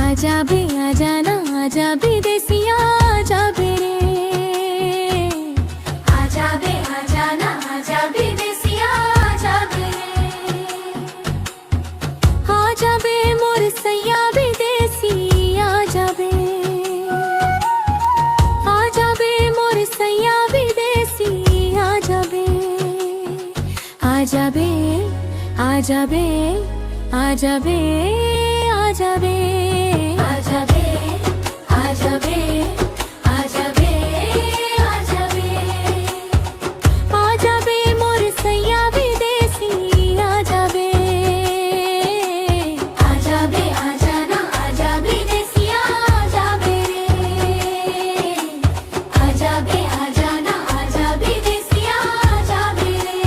आजा बे आजा ना आजा बे देसिया आजा बे रे आजा बे आजा ना आजा बे देसिया आजा बे रे आजा बे मोर सैया बे देसी आजा बे मोर सैया बे देसी आजा बे आजा बे आजा बे आजा बे आजा बे आजा बे आजा बे आजा बे आजा बे आजा बे मोर सैया बे देसी आजा बे आजा ना आजा बे देसी आजा बे रे आजा ना आजा बे देसी आजा बे रे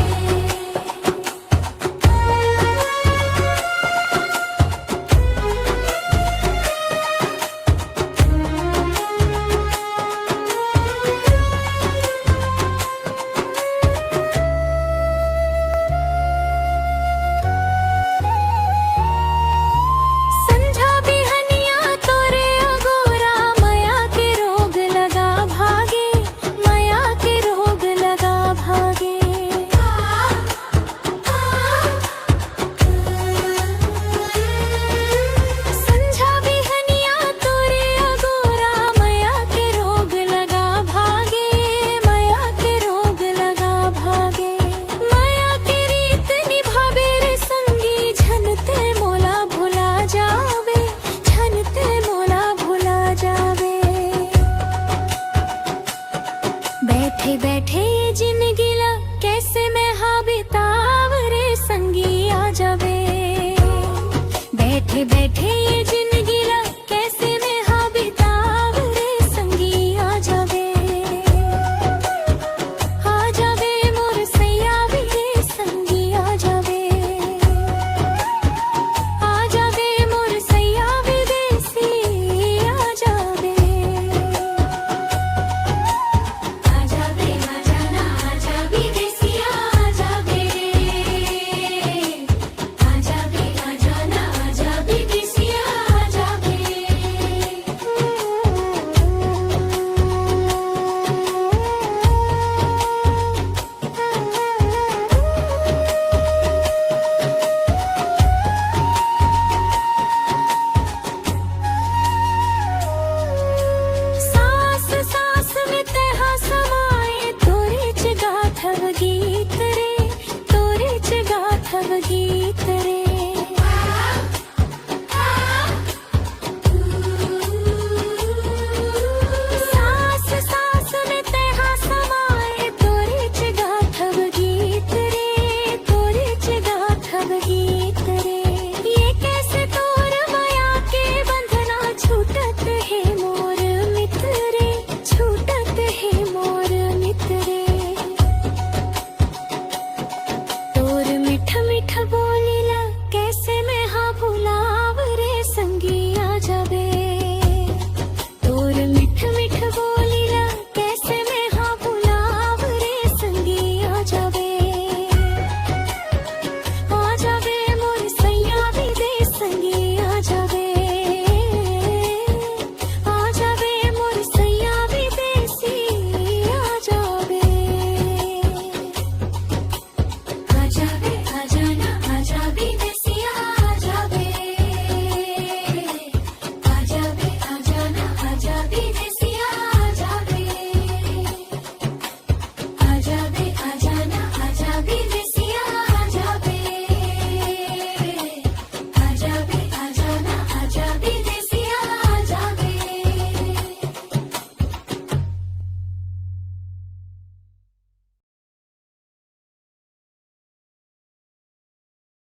बैठे बैठे ये जिंदगी ला कैसे मैं हाँ बिताव रे संगी आजा बे बैठे बैठे ये